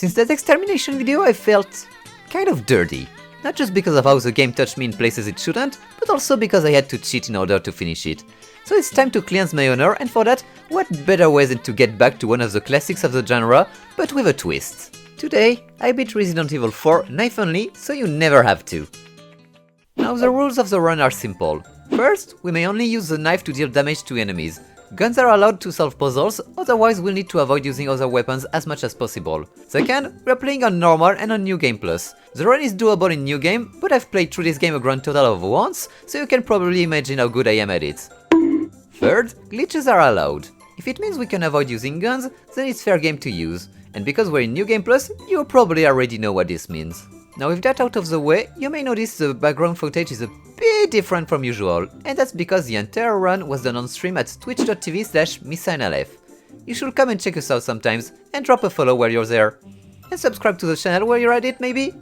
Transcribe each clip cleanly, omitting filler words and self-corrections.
Since that extermination video I felt kind of dirty. Not just because of how the game touched me in places it shouldn't, but also because I had to cheat in order to finish it. So it's time to cleanse my honor, and for that, what better way than to get back to one of the classics of the genre, but with a twist. Today, I beat Resident Evil 4 knife only, so you never have to. Now the rules of the run are simple. First, we may only use the knife to deal damage to enemies. Guns are allowed to solve puzzles, otherwise we'll need to avoid using other weapons as much as possible. Second, we're playing on normal and on New Game Plus. The run is doable in New Game, but I've played through this game a grand total of once, so you can probably imagine how good I am at it. Third, glitches are allowed. If it means we can avoid using guns, then it's fair game to use. And because we're in New Game Plus, you probably already know what this means. Now with that out of the way, you may notice the background footage is a bit different from usual, and that's because the entire run was done on stream at twitch.tv/missinalf. You should come and check us out sometimes, and drop a follow while you're there. And subscribe to the channel while you're at it, maybe?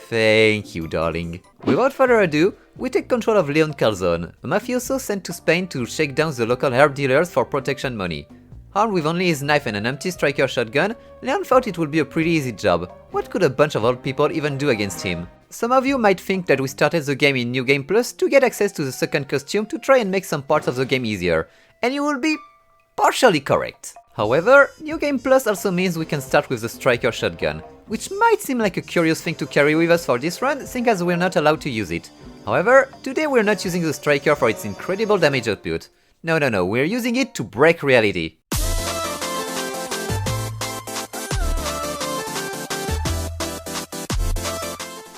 Thank you, darling. Without further ado, we take control of Leon Calzone, a mafioso sent to Spain to shake down the local herb dealers for protection money. Armed with only his knife and an empty striker shotgun, Leon thought it would be a pretty easy job. What could a bunch of old people even do against him? Some of you might think that we started the game in New Game Plus to get access to the second costume to try and make some parts of the game easier, and you will be partially correct. However, New Game Plus also means we can start with the striker shotgun, which might seem like a curious thing to carry with us for this run, seeing as we're not allowed to use it. However, today we're not using the striker for its incredible damage output. No, we're using it to break reality.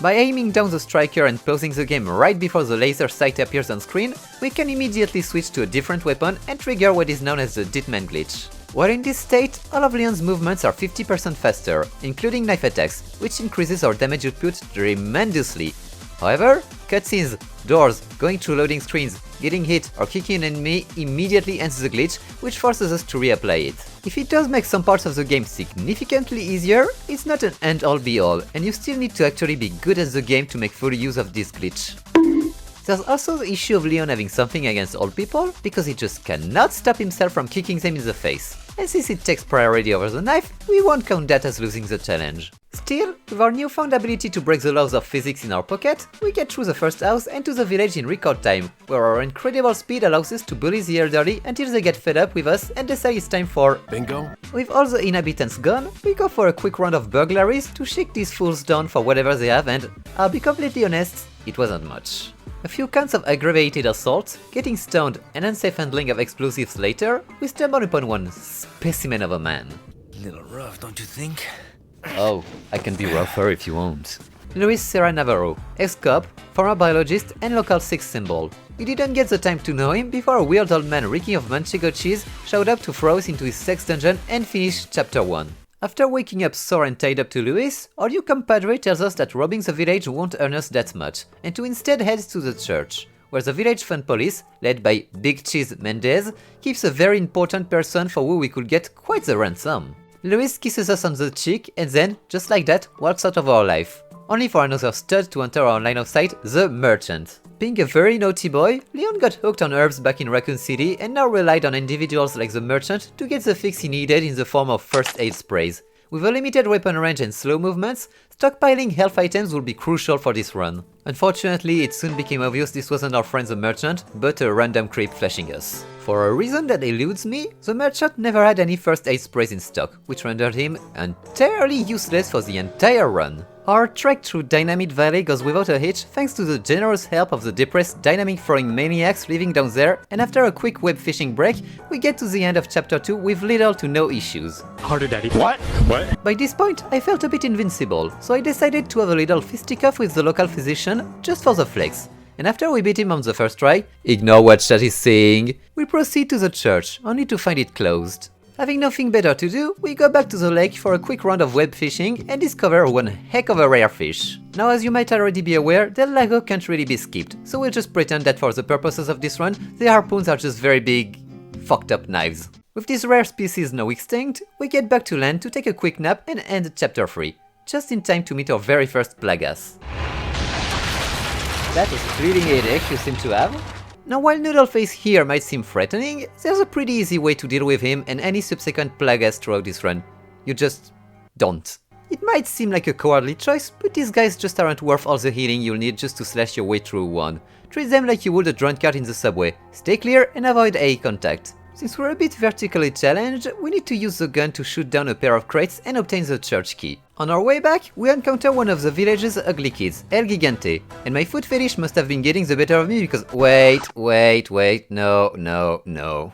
By aiming down the striker and pausing the game right before the laser sight appears on screen, we can immediately switch to a different weapon and trigger what is known as the Ditman glitch. While in this state, all of Leon's movements are 50% faster, including knife attacks, which increases our damage output tremendously. However, cutscenes, doors, going through loading screens, getting hit or kicking an enemy immediately ends the glitch, which forces us to reapply it. If it does make some parts of the game significantly easier, it's not an end-all be-all, and you still need to actually be good at the game to make full use of this glitch. There's also the issue of Leon having something against old people, because he just cannot stop himself from kicking them in the face. And since it takes priority over the knife, we won't count that as losing the challenge. Still, with our newfound ability to break the laws of physics in our pocket, we get through the first house and to the village in record time, where our incredible speed allows us to bully the elderly until they get fed up with us and decide it's time for bingo. With all the inhabitants gone, we go for a quick round of burglaries to shake these fools down for whatever they have, and I'll be completely honest, it wasn't much. A few counts of aggravated assault, getting stoned, and unsafe handling of explosives later, we stumble upon one specimen of a man. Little rough, don't you think? Oh, I can be rougher if you want. Luis Serra Navarro, ex-cop, former biologist and local sex symbol. We didn't get the time to know him before a weird old man reeking of Manchego cheese showed up to throw us into his sex dungeon and finish chapter 1. After waking up sore and tied up to Luis, our new compadre tells us that robbing the village won't earn us that much, and to instead head to the church, where the village fund police, led by Big Cheese Mendez, keeps a very important person for who we could get quite the ransom. Luis kisses us on the cheek and then, just like that, walks out of our life. Only for another stud to enter our line of sight, the merchant. Being a very naughty boy, Leon got hooked on herbs back in Raccoon City and now relied on individuals like the merchant to get the fix he needed in the form of first aid sprays. With a limited weapon range and slow movements, stockpiling health items will be crucial for this run. Unfortunately, it soon became obvious this wasn't our friend the merchant, but a random creep flashing us. For a reason that eludes me, the merchant never had any first aid sprays in stock, which rendered him entirely useless for the entire run. Our trek through Dynamite Valley goes without a hitch thanks to the generous help of the depressed dynamic throwing maniacs living down there, and after a quick web fishing break, we get to the end of chapter 2 with little to no issues. Harder, Daddy. What? By this point, I felt a bit invincible, so I decided to have a little fisticuff with the local physician, just for the flex. And after we beat him on the first try, ignore what chat is saying, we proceed to the church, only to find it closed. Having nothing better to do, we go back to the lake for a quick round of web fishing and discover one heck of a rare fish. Now, as you might already be aware, Del Lago can't really be skipped, so we'll just pretend that for the purposes of this run, the harpoons are just very big, fucked up knives. With this rare species now extinct, we get back to land to take a quick nap and end chapter 3, just in time to meet our very first Plagas. That is a bleeding headache you seem to have. Now, while Noodleface here might seem threatening, there's a pretty easy way to deal with him and any subsequent Plagas throughout this run. You just don't. It might seem like a cowardly choice, but these guys just aren't worth all the healing you'll need just to slash your way through one. Treat them like you would a drunkard in the subway. Stay clear and avoid eye contact. Since we're a bit vertically challenged, we need to use the gun to shoot down a pair of crates and obtain the church key. On our way back, we encounter one of the village's ugly kids, El Gigante, and my food fetish must have been getting the better of me because wait, no.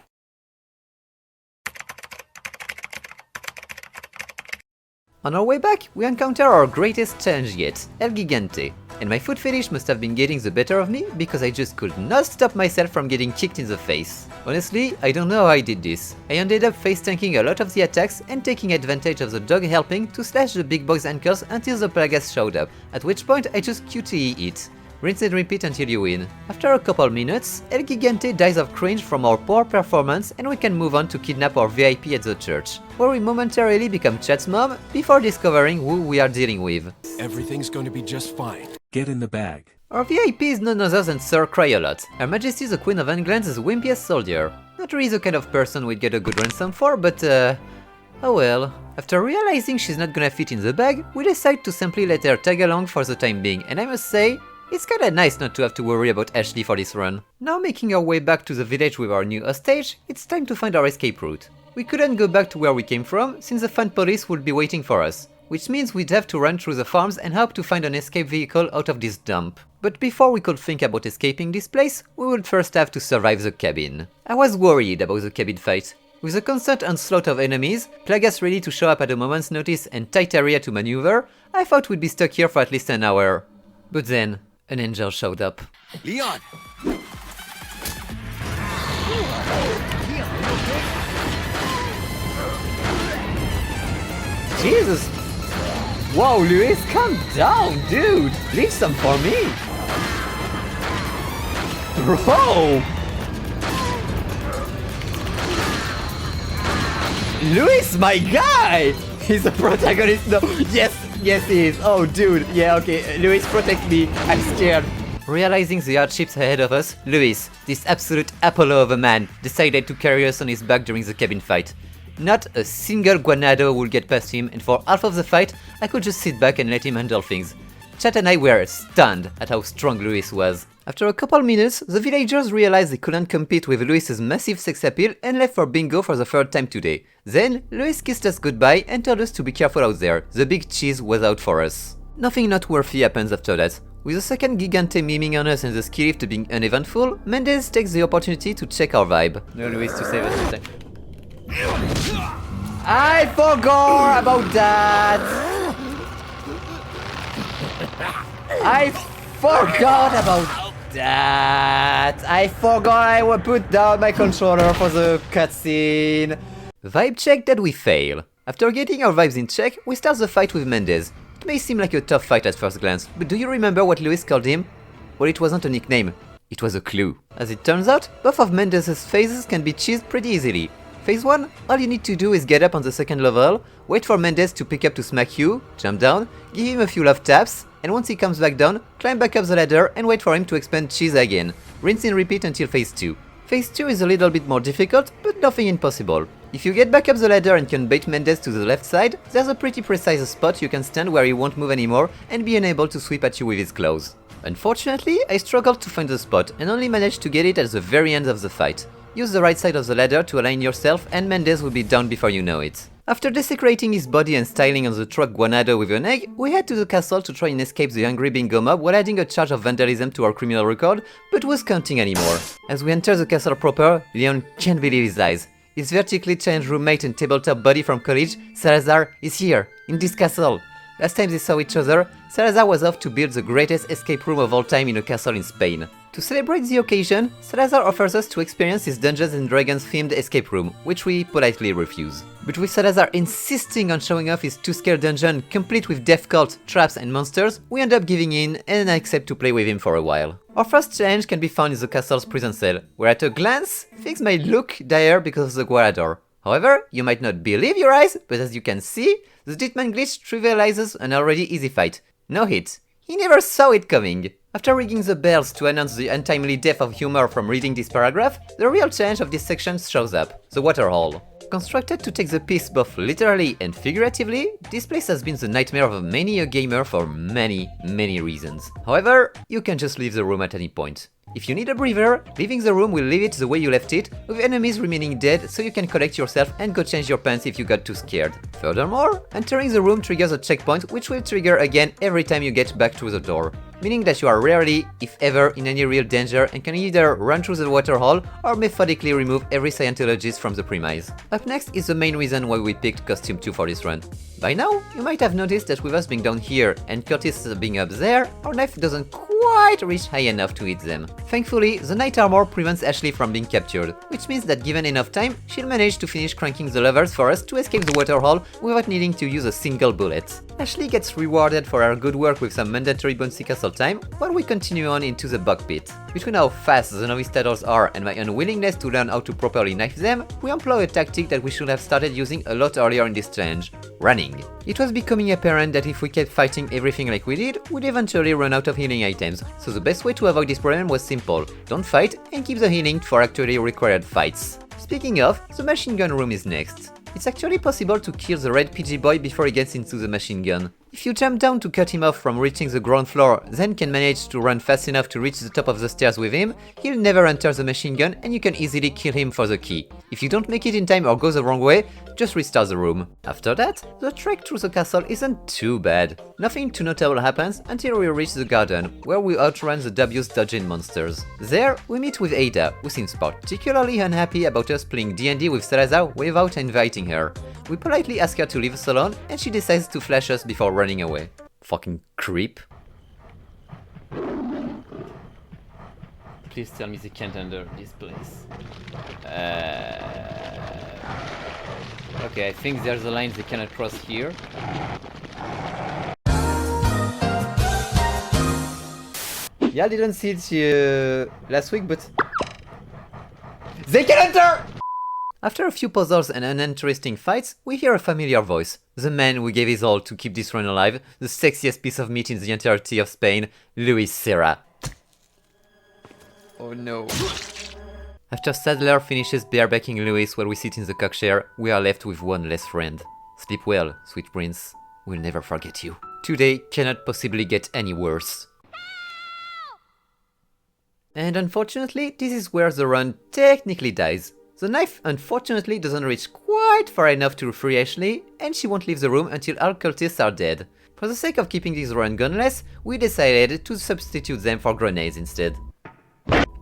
On our way back, we encounter our greatest challenge yet, El Gigante, and my food fetish must have been getting the better of me because I just could not stop myself from getting kicked in the face. Honestly, I don't know how I did this. I ended up face tanking a lot of the attacks and taking advantage of the dog helping to slash the big boy's ankles until the Plagas showed up, at which point I just QTE it. Rinse and repeat until you win. After a couple minutes, El Gigante dies of cringe from our poor performance and we can move on to kidnap our VIP at the church, where we momentarily become Chat's mom before discovering who we are dealing with. Everything's going to be just fine. Get in the bag. Our VIP is none other than Sir Cryolot, Her Majesty the Queen of England's wimpiest soldier. Not really the kind of person we'd get a good ransom for, but oh well. After realizing she's not gonna fit in the bag, we decide to simply let her tag along for the time being, and I must say, it's kinda nice not to have to worry about Ashley for this run. Now making our way back to the village with our new hostage, it's time to find our escape route. We couldn't go back to where we came from, since the fan police would be waiting for us, which means we'd have to run through the farms and hope to find an escape vehicle out of this dump. But before we could think about escaping this place, we would first have to survive the cabin. I was worried about the cabin fight. With a constant onslaught of enemies, Plagas ready to show up at a moment's notice and tight area to maneuver, I thought we'd be stuck here for at least an hour. But then, an angel showed up. Leon! Jesus! Whoa, Luis, calm down, dude! Leave some for me! Bro! Luis, my guy! He's the protagonist, no! Yes, he is! Oh, dude, yeah, okay, Luis, protect me, I'm scared. Realizing the hardships ahead of us, Luis, this absolute Apollo of a man, decided to carry us on his back during the cabin fight. Not a single Guanado would get past him, and for half of the fight, I could just sit back and let him handle things. Chat and I were stunned at how strong Luis was. After a couple minutes, the villagers realized they couldn't compete with Luis's massive sex appeal and left for bingo for the third time today. Then, Luis kissed us goodbye and told us to be careful out there, the big cheese was out for us. Nothing noteworthy happens after that. With the second Gigante miming on us and the ski lift being uneventful, Mendez takes the opportunity to check our vibe. No Luis to save us this time. I forgot about that! I forgot about that! I forgot I would put down my controller for the cutscene. Vibe check that we fail. After getting our vibes in check, we start the fight with Mendez. It may seem like a tough fight at first glance, but do you remember what Luis called him? Well, it wasn't a nickname, it was a clue. As it turns out, both of Mendez's phases can be cheesed pretty easily. Phase 1, all you need to do is get up on the second level, wait for Mendez to pick up to smack you, jump down, give him a few love taps, and once he comes back down, climb back up the ladder and wait for him to expand cheese again. Rinse and repeat until phase 2. Phase 2 is a little bit more difficult, but nothing impossible. If you get back up the ladder and can bait Mendez to the left side, there's a pretty precise spot you can stand where he won't move anymore and be unable to sweep at you with his claws. Unfortunately, I struggled to find the spot and only managed to get it at the very end of the fight. Use the right side of the ladder to align yourself and Mendez will be down before you know it. After desecrating his body and styling on the truck Guanado with an egg, we head to the castle to try and escape the angry bingo mob while adding a charge of vandalism to our criminal record, but was counting anymore. As we enter the castle proper, Leon can't believe his eyes. His vertically changed roommate and tabletop buddy from college, Salazar, is here, in this castle. Last time they saw each other, Salazar was off to build the greatest escape room of all time in a castle in Spain. To celebrate the occasion, Salazar offers us to experience his Dungeons & Dragons themed escape room, which we politely refuse. But with Salazar insisting on showing off his 2-scale dungeon complete with death cult, traps and monsters, we end up giving in and accept to play with him for a while. Our first challenge can be found in the castle's prison cell, where at a glance, things may look dire because of the Guarador. However, you might not believe your eyes, but as you can see, the Ditman glitch trivializes an already easy fight. No hit. He never saw it coming. After ringing the bells to announce the untimely death of humor from reading this paragraph, the real challenge of this section shows up, the water hole. Constructed to take the piss both literally and figuratively, this place has been the nightmare of many a gamer for many reasons. However, you can just leave the room at any point. If you need a breather, leaving the room will leave it the way you left it, with enemies remaining dead so you can collect yourself and go change your pants if you got too scared. Furthermore, entering the room triggers a checkpoint which will trigger again every time you get back through the door, meaning that you are rarely, if ever, in any real danger and can either run through the water hole or methodically remove every Scientologist from the premise. Up next is the main reason why we picked Costume 2 for this run. By now, you might have noticed that with us being down here and Curtis being up there, our knife doesn't quite reach high enough to hit them. Thankfully, the knight armor prevents Ashley from being captured, which means that given enough time, she'll manage to finish cranking the levers for us to escape the water hole without needing to use a single bullet. Ashley gets rewarded for her good work with some mandatory bouncy castle time, while we continue on into the bug pit. Between how fast the novice turtles are and my unwillingness to learn how to properly knife them, we employ a tactic that we should have started using a lot earlier in this challenge: running. It was becoming apparent that if we kept fighting everything like we did, we'd eventually run out of healing items, so the best way to avoid this problem was simple: don't fight and keep the healing for actually required fights. Speaking of, the machine gun room is next. It's actually possible to kill the red PG boy before he gets into the machine gun. If you jump down to cut him off from reaching the ground floor, then can manage to run fast enough to reach the top of the stairs with him, he'll never enter the machine gun and you can easily kill him for the key. If you don't make it in time or go the wrong way, just restart the room. After that, the trek through the castle isn't too bad. Nothing too notable happens until we reach the garden, where we outrun the dubious dodging monsters. There, we meet with Ada, who seems particularly unhappy about us playing D&D with Salazar without inviting her. We politely ask her to leave us alone, and she decides to flash us before running away. Fucking creep. Please tell me they can't enter this place. Okay, I think there's a line they cannot cross here. Yeah, I didn't see it last week, but... They can enter! After a few puzzles and uninteresting fights, we hear a familiar voice. The man who gave his all to keep this run alive, the sexiest piece of meat in the entirety of Spain, Luis Serra. Oh no. After Sadler finishes barebacking Luis while we sit in the cockchair, we are left with one less friend. Sleep well, sweet prince. We'll never forget you. Today cannot possibly get any worse. And unfortunately, this is where the run technically dies. The knife unfortunately doesn't reach quite far enough to free Ashley, and she won't leave the room until all cultists are dead. For the sake of keeping this run gunless, we decided to substitute them for grenades instead.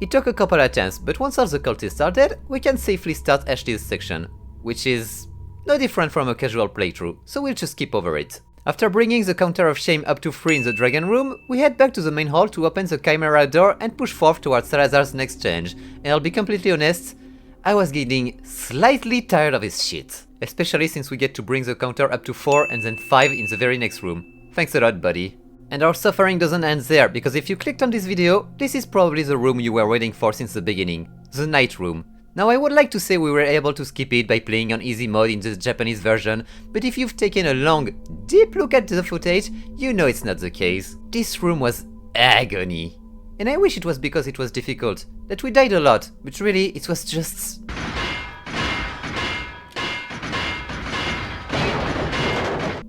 It took a couple attempts, but once all the cultists are dead, we can safely start Ashley's section, which is no different from a casual playthrough, so we'll just skip over it. After bringing the counter of shame up to 3 in the dragon room, we head back to the main hall to open the chimera door and push forth towards Salazar's next change, and I'll be completely honest, I was getting slightly tired of his shit, especially since we get to bring the counter up to 4 and then 5 in the very next room. Thanks a lot, buddy. And our suffering doesn't end there, because if you clicked on this video, this is probably the room you were waiting for since the beginning, the night room. Now I would like to say we were able to skip it by playing on easy mode in the Japanese version, but if you've taken a long, deep look at the footage, you know it's not the case. This room was agony. And I wish it was because it was difficult, that we died a lot, but really it was just...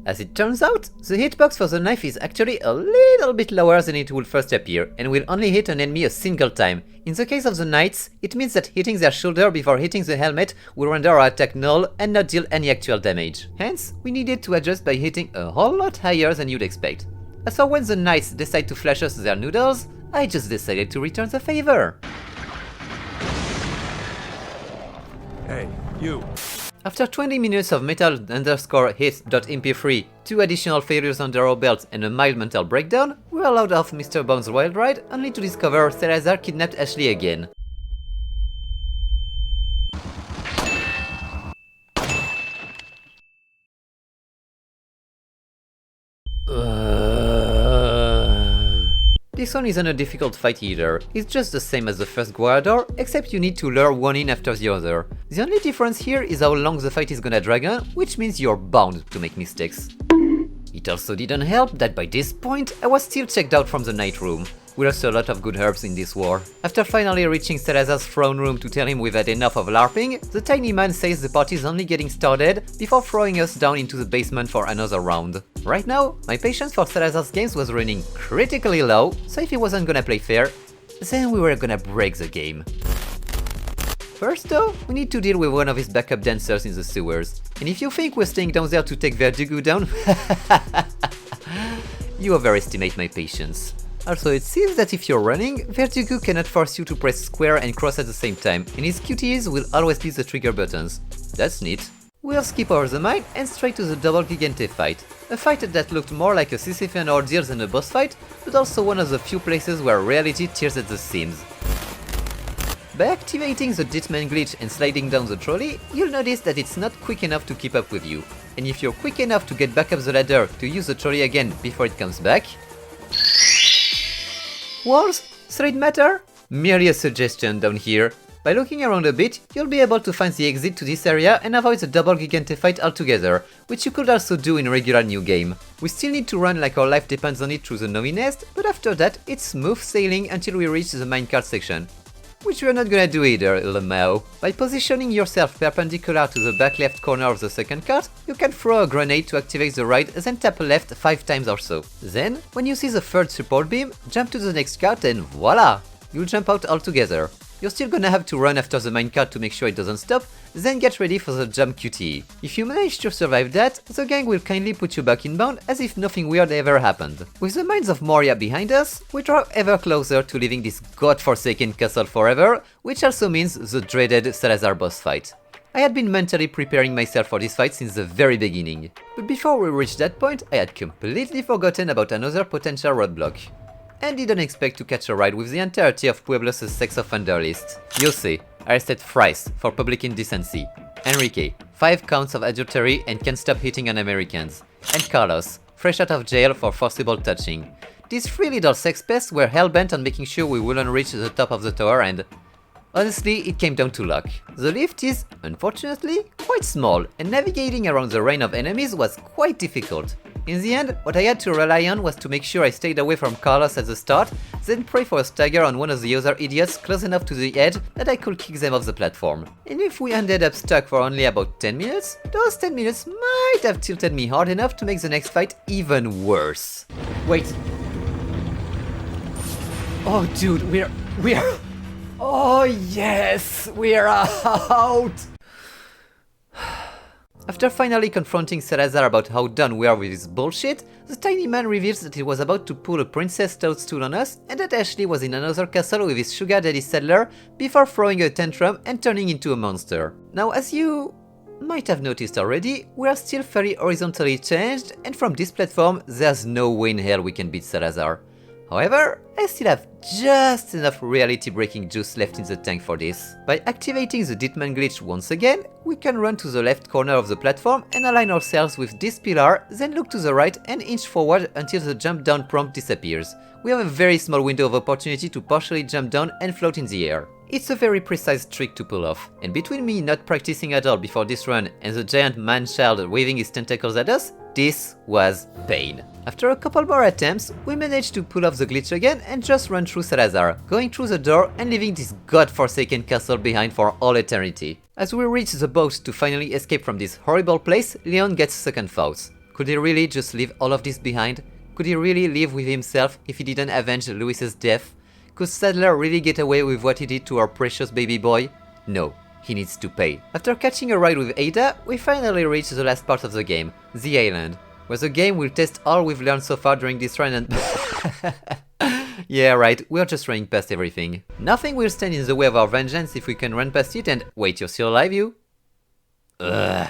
As it turns out, the hitbox for the knife is actually a little bit lower than it would first appear, and will only hit an enemy a single time. In the case of the knights, it means that hitting their shoulder before hitting the helmet will render our attack null and not deal any actual damage. Hence, we needed to adjust by hitting a whole lot higher than you'd expect. As for when the knights decide to flash us their noodles, I just decided to return the favor. Hey, you. After 20 minutes of metal_hit.mp3, 2 additional failures under our belt and a mild mental breakdown, we are allowed off Mr. Bones' wild ride, only to discover Salazar kidnapped Ashley again. This one isn't a difficult fight either, it's just the same as the first Guardor, except you need to lure one in after the other. The only difference here is how long the fight is gonna drag on, which means you're bound to make mistakes. It also didn't help that by this point I was still checked out from the night room. We lost a lot of good herbs in this war. After finally reaching Salazar's throne room to tell him we've had enough of LARPing, the tiny man says the party's only getting started before throwing us down into the basement for another round. Right now, my patience for Salazar's games was running critically low, so if he wasn't gonna play fair, then we were gonna break the game. First though, we need to deal with one of his backup dancers in the sewers. And if you think we're staying down there to take vtuber down, you overestimate my patience. Also, it seems that if you're running, vtuber cannot force you to press square and cross at the same time, and his QTEs will always be the trigger buttons. That's neat. We'll skip over the mine and straight to the double Gigante fight. A fight that looked more like a Sisyphean ordeal than a boss fight, but also one of the few places where reality tears at the seams. By activating the Ditman glitch and sliding down the trolley, you'll notice that it's not quick enough to keep up with you. And if you're quick enough to get back up the ladder to use the trolley again before it comes back... Walls? Thread matter? Merely a suggestion down here. By looking around a bit, you'll be able to find the exit to this area and avoid the double Gigante fight altogether, which you could also do in a regular new game. We still need to run like our life depends on it through the Novi Nest, but after that it's smooth sailing until we reach the minecart section. Which we're not gonna do either, Lemao. By positioning yourself perpendicular to the back left corner of the second cart, you can throw a grenade to activate the ride, then tap left 5 times or so. Then, when you see the third support beam, jump to the next cart and voila! You'll jump out altogether. You're still gonna have to run after the minecart to make sure it doesn't stop, then get ready for the jump QTE. If you manage to survive that, the gang will kindly put you back inbound as if nothing weird ever happened. With the mines of Moria behind us, we draw ever closer to leaving this godforsaken castle forever, which also means the dreaded Salazar boss fight. I had been mentally preparing myself for this fight since the very beginning. But before we reached that point, I had completely forgotten about another potential roadblock. And didn't expect to catch a ride with the entirety of Pueblos' sex offender list. Jose, arrested thrice for public indecency. Enrique, 5 counts of adultery and can't stop hitting on Americans. And Carlos, fresh out of jail for forcible touching. These 3 little sex pests were hell-bent on making sure we wouldn't reach the top of the tower, and honestly, it came down to luck. The lift is, unfortunately, quite small, and navigating around the rain of enemies was quite difficult. In the end, what I had to rely on was to make sure I stayed away from Carlos at the start, then pray for a stagger on one of the other idiots close enough to the edge that I could kick them off the platform. And if we ended up stuck for only about 10 minutes, those 10 minutes might have tilted me hard enough to make the next fight even worse. Wait. Oh dude, we're... Oh yes, we're out! After finally confronting Salazar about how done we are with his bullshit, the tiny man reveals that he was about to pull a princess toadstool on us and that Ashley was in another castle with his sugar daddy settler before throwing a tantrum and turning into a monster. Now, as you might have noticed already, we are still very horizontally changed, and from this platform there's no way in hell we can beat Salazar. However, I still have just enough reality-breaking juice left in the tank for this. By activating the Ditman glitch once again, we can run to the left corner of the platform and align ourselves with this pillar, then look to the right and inch forward until the jump down prompt disappears. We have a very small window of opportunity to partially jump down and float in the air. It's a very precise trick to pull off, and between me not practicing at all before this run and the giant man-child waving his tentacles at us, this was pain. After a couple more attempts, we managed to pull off the glitch again and just run through Salazar, going through the door and leaving this godforsaken castle behind for all eternity. As we reach the boat to finally escape from this horrible place, Leon gets second thoughts. Could he really just leave all of this behind? Could he really live with himself if he didn't avenge Luis's death? Could Sadler really get away with what he did to our precious baby boy? No. He needs to pay. After catching a ride with Ada, we finally reach the last part of the game, the island, where the game will test all we've learned so far during this run and... Yeah, right, we're just running past everything. Nothing will stand in the way of our vengeance if we can run past it and... Wait, you're still alive, you? Ugh.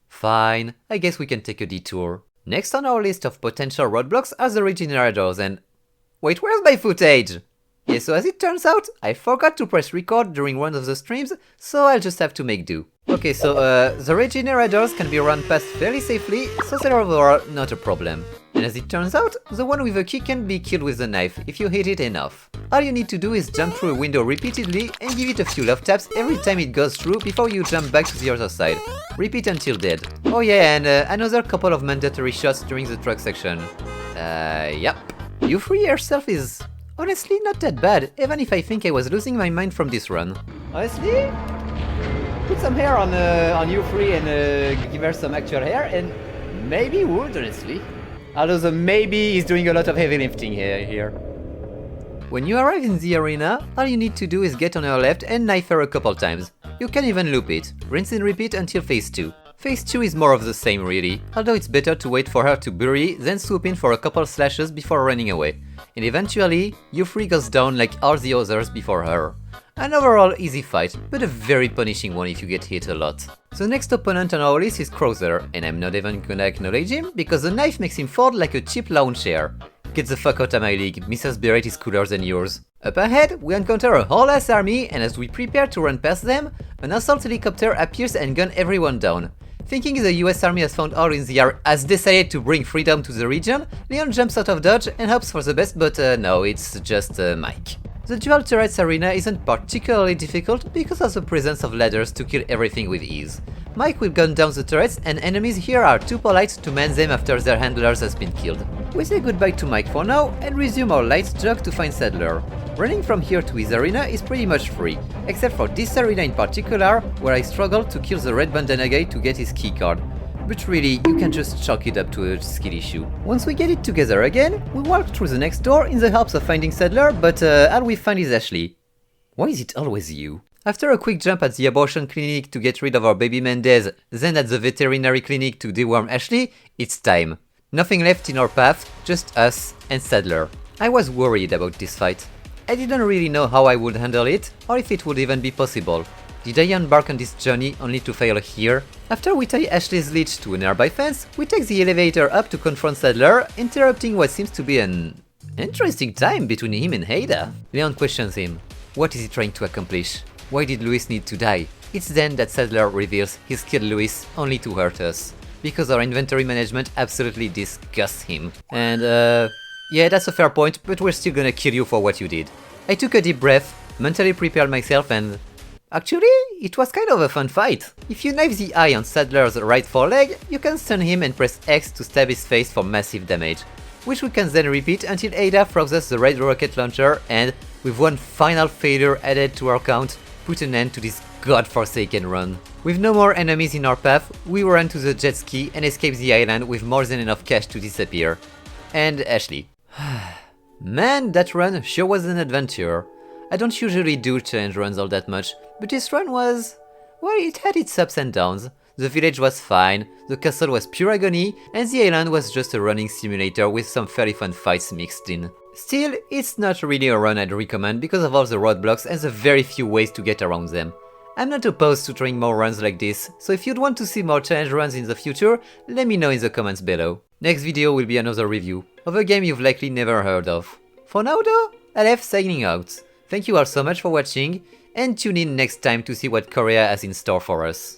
Fine, I guess we can take a detour. Next on our list of potential roadblocks are the regenerators and... Wait, where's my footage? Yeah, so as it turns out, I forgot to press record during one of the streams, so I'll just have to make do. Okay, so the regenerators can be run past fairly safely, so they're overall not a problem. And as it turns out, the one with a key can be killed with the knife if you hit it enough. All you need to do is jump through a window repeatedly and give it a few love taps every time it goes through before you jump back to the other side. Repeat until dead. Oh yeah, and another couple of mandatory shots during the truck section. Yep. You free yourself is Honestly, not that bad, even if I think I was losing my mind from this run. Honestly? Put some hair on you free and give her some actual hair and maybe would, honestly. Although the maybe is doing a lot of heavy lifting here. When you arrive in the arena, all you need to do is get on her left and knife her a couple times. You can even loop it, rinse and repeat until phase 2. Phase 2 is more of the same really, although it's better to wait for her to bury, then swoop in for a couple slashes before running away. And eventually, Yufri goes down like all the others before her. An overall easy fight, but a very punishing one if you get hit a lot. The next opponent on our list is Crowther, and I'm not even gonna acknowledge him, because the knife makes him fold like a cheap lawn chair. Get the fuck out of my league, Mrs. Barrett is cooler than yours. Up ahead, we encounter a whole ass army, and as we prepare to run past them, an assault helicopter appears and guns everyone down. Thinking the US army has found all in the air has decided to bring freedom to the region, Leon jumps out of dodge and hopes for the best, but no, it's just Mike. The dual turrets arena isn't particularly difficult because of the presence of ladders to kill everything with ease. Mike will gun down the turrets and enemies here are too polite to man them after their handlers has been killed. We say goodbye to Mike for now and resume our light jog to find Sadler. Running from here to his arena is pretty much free, except for this arena in particular, where I struggled to kill the red bandana guy to get his keycard. But really, you can just chalk it up to a skill issue. Once we get it together again, we walk through the next door in the hopes of finding Sadler, but all we find is Ashley. Why is it always you? After a quick jump at the abortion clinic to get rid of our baby Mendez, then at the veterinary clinic to deworm Ashley, it's time. Nothing left in our path, just us and Sadler. I was worried about this fight. I didn't really know how I would handle it, or if it would even be possible. Did I embark on this journey only to fail here? After we tie Ashley's leech to a nearby fence, we take the elevator up to confront Sadler, interrupting what seems to be an interesting time between him and Ada. Leon questions him. What is he trying to accomplish? Why did Louis need to die? It's then that Sadler reveals he's killed Louis only to hurt us, because our inventory management absolutely disgusts him. And yeah, that's a fair point, but we're still gonna kill you for what you did. I took a deep breath, mentally prepared myself and... actually, it was kind of a fun fight. If you knife the eye on Sadler's right foreleg, you can stun him and press X to stab his face for massive damage, which we can then repeat until Ada throws us the red rocket launcher and, with one final failure added to our count, put an end to this godforsaken run. With no more enemies in our path, we run to the jet ski and escape the island with more than enough cash to disappear. And Ashley. Man, that run sure was an adventure. I don't usually do challenge runs all that much, but this run was... well, it had its ups and downs. The village was fine, the castle was pure agony, and the island was just a running simulator with some fairly fun fights mixed in. Still, it's not really a run I'd recommend because of all the roadblocks and the very few ways to get around them. I'm not opposed to trying more runs like this, so if you'd want to see more challenge runs in the future, let me know in the comments below. Next video will be another review of a game you've likely never heard of. For now though, Aleph signing out. Thank you all so much for watching, and tune in next time to see what Korea has in store for us.